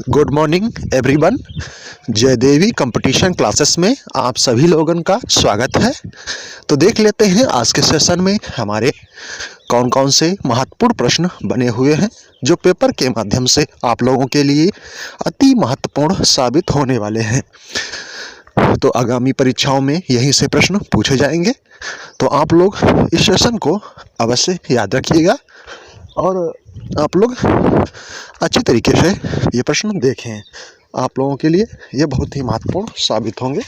Good morning everyone. जय देवी competition classes में आप सभी लोगों का स्वागत है। तो देख लेते हैं आज के सेशन में हमारे कौन कौन से महत्वपूर्ण प्रश्न बने हुए हैं जो पेपर के माध्यम से आप लोगों के लिए अति महत्वपूर्ण साबित होने वाले हैं। तो आगामी परीक्षाओं में यहीं से प्रश्न पूछे जाएंगे, तो आप लोग इस सेशन को अवश्य याद रखिएगा और आप लोग अच्छी तरीके से ये प्रश्न देखें। आप लोगों के लिए ये बहुत ही महत्वपूर्ण साबित होंगे।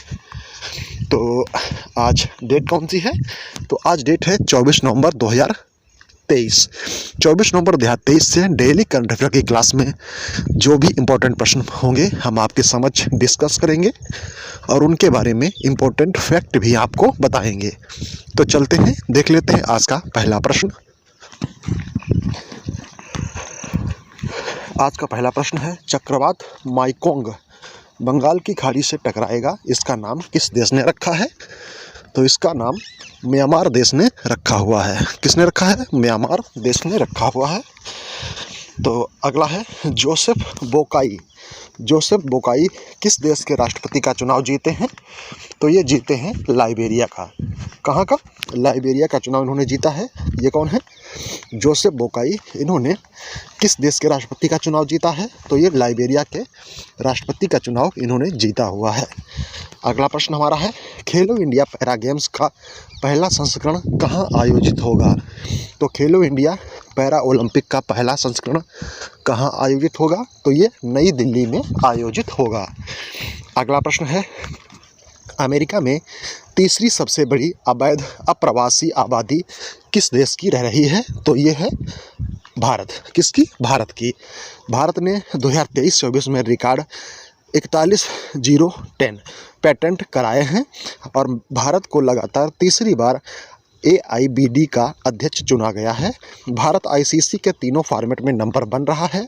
तो आज डेट कौन सी है? तो आज डेट है 24 नवंबर 2023। 24 नवंबर 2023 से डेली करंट अफेयर की क्लास में जो भी इम्पोर्टेंट प्रश्न होंगे हम आपके समक्ष डिस्कस करेंगे और उनके बारे में इम्पोर्टेंट फैक्ट भी आपको बताएंगे। तो चलते हैं, देख लेते हैं आज का पहला प्रश्न। आज का पहला प्रश्न है, चक्रवात माइकोंग बंगाल की खाड़ी से टकराएगा, इसका नाम किस देश ने रखा है? तो इसका नाम म्यांमार देश ने रखा हुआ है। किसने रखा है? म्यांमार देश ने रखा हुआ है। तो अगला है, जोसेफ बोकाई। जोसेफ बोकाई किस देश के राष्ट्रपति का चुनाव जीते हैं? तो ये जीते हैं लाइबेरिया का। कहाँ का? लाइबेरिया का चुनाव इन्होंने जीता है। ये कौन है? जोसेफ बोकाई। इन्होंने किस देश के राष्ट्रपति का चुनाव जीता है? तो ये लाइबेरिया के राष्ट्रपति का चुनाव इन्होंने जीता हुआ है। अगला प्रश्न हमारा है, खेलो इंडिया पैरा गेम्स का पहला संस्करण कहाँ आयोजित होगा? तो खेलो इंडिया पैरा ओलंपिक का पहला संस्करण कहाँ आयोजित होगा? तो ये नई दिल्ली में आयोजित होगा। अगला प्रश्न है, अमेरिका में तीसरी सबसे बड़ी अवैध अप्रवासी आबादी किस देश की रह रही है? तो ये है भारत। किसकी? भारत की। भारत ने 2023-24 में रिकॉर्ड 41,010 पेटेंट कराए हैं और भारत को लगातार तीसरी बार AIBD का अध्यक्ष चुना गया है। भारत ICC के तीनों फॉर्मेट में नंबर 1 रहा है।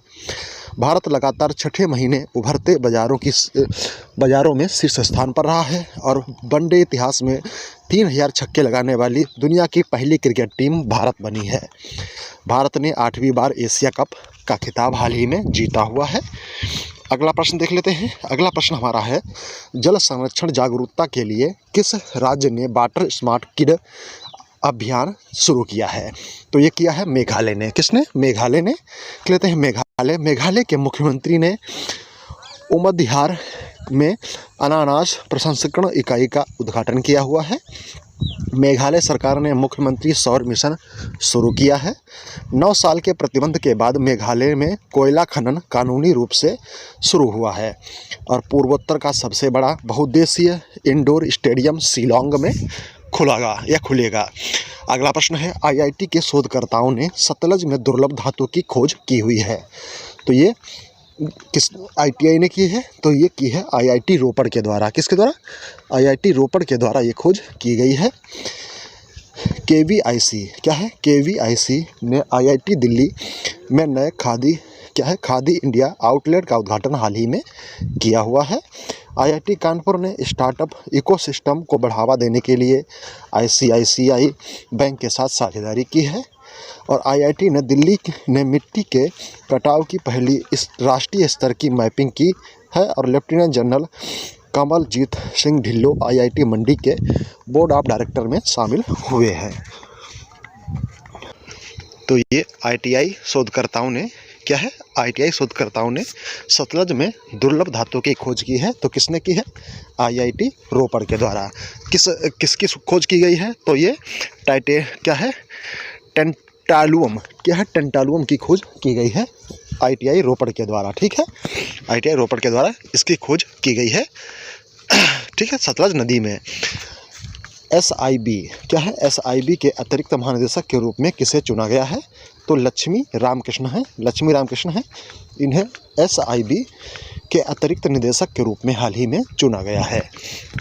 भारत लगातार छठे महीने उभरते बाज़ारों में शीर्ष स्थान पर रहा है और वनडे इतिहास में 3000 छक्के लगाने वाली दुनिया की पहली क्रिकेट टीम भारत बनी है। भारत ने 8वीं बार एशिया कप का खिताब हाल ही में जीता हुआ है। अगला प्रश्न देख लेते हैं। अगला प्रश्न हमारा है, जल संरक्षण जागरूकता के लिए किस राज्य ने वाटर स्मार्ट किड अभियान शुरू किया है? तो ये किया है मेघालय ने। किसने? मेघालय ने। कहते हैं मेघालय के मुख्यमंत्री ने उमदिहार में अनानास प्रसंस्करण इकाई का उद्घाटन किया हुआ है। मेघालय सरकार ने मुख्यमंत्री सौर मिशन शुरू किया है। 9 साल के प्रतिबंध के बाद मेघालय में कोयला खनन कानूनी रूप से शुरू हुआ है और पूर्वोत्तर का सबसे बड़ा बहुउद्देशीय इंडोर स्टेडियम शिलांग में खुलेगा। अगला प्रश्न है, IIT के शोधकर्ताओं ने सतलज में दुर्लभ धातु की खोज की हुई है। तो ये किस ITI ने की है? तो ये की है IIT रोपड़ के द्वारा। किसके द्वारा? IIT रोपड़ के द्वारा ये खोज की गई है। KVIC क्या है? KVIC ने IIT दिल्ली में नए खादी इंडिया आउटलेट का उद्घाटन हाल ही में किया हुआ है। IIT कानपुर ने स्टार्टअप इकोसिस्टम को बढ़ावा देने के लिए ICICI बैंक के साथ साझेदारी की है और IIT ने दिल्ली ने मिट्टी के कटाव की पहली राष्ट्रीय स्तर की मैपिंग की है और lieutenant general Kamaljit Singh Dhillon IIT Mandi के बोर्ड ऑफ डायरेक्टर में शामिल हुए हैं। तो ये ITI शोधकर्ताओं ने क्या है? ITI शोधकर्ताओं ने सतलज में दुर्लभ धातु की खोज की है। तो किसने की है? IIT रोपड़ के द्वारा। किसकी खोज की गई है? तो ये टेंटालुअम क्या है? टेंटालुअम की खोज की गई है ITI रोपड़ के द्वारा। ठीक है, ITI रोपड़ के द्वारा इसकी खोज की गई है। ठीक है, सतलज नदी में। SIB क्या है? SIB के अतिरिक्त महानिदेशक के रूप में किसे चुना गया है? तो लक्ष्मी रामकृष्ण है। इन्हें SIB के अतिरिक्त निदेशक के रूप में हाल ही में चुना गया है।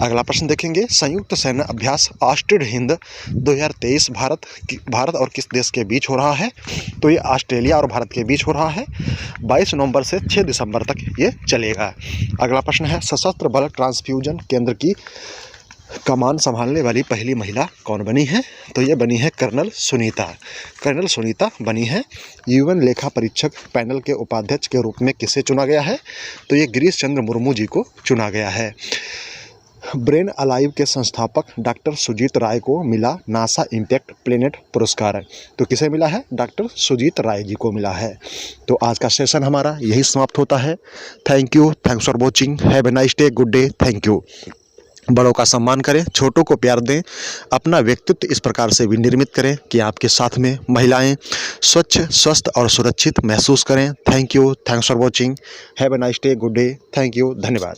अगला प्रश्न देखेंगे, संयुक्त सैन्य अभ्यास ऑस्ट्रेड हिंद 2023 भारत और किस देश के बीच हो रहा है? तो ये ऑस्ट्रेलिया और भारत के बीच हो रहा है। 22 नवंबर से 6 दिसंबर तक ये चलेगा। अगला प्रश्न है, सशस्त्र बल ट्रांसफ्यूजन केंद्र की कमान संभालने वाली पहली महिला कौन बनी है? तो ये बनी है कर्नल सुनीता। कर्नल सुनीता बनी है। यूएन लेखा परीक्षक पैनल के उपाध्यक्ष के रूप में किसे चुना गया है? तो ये गिरीश चंद्र मुर्मू जी को चुना गया है। ब्रेन अलाइव के संस्थापक डॉक्टर सुजीत राय को मिला नासा इम्पैक्ट प्लेनेट पुरस्कार। तो किसे मिला है? डॉक्टर सुजीत राय जी को मिला है। तो आज का सेशन हमारा यही समाप्त होता है। Thank you, thanks for watching, have a nice day, good day, thank you. बड़ों का सम्मान करें, छोटों को प्यार दें, अपना व्यक्तित्व इस प्रकार से विनिर्मित करें कि आपके साथ में महिलाएं स्वच्छ, स्वस्थ और सुरक्षित महसूस करें। Thank you, thanks for watching, have a nice day, good day, thank you, धन्यवाद।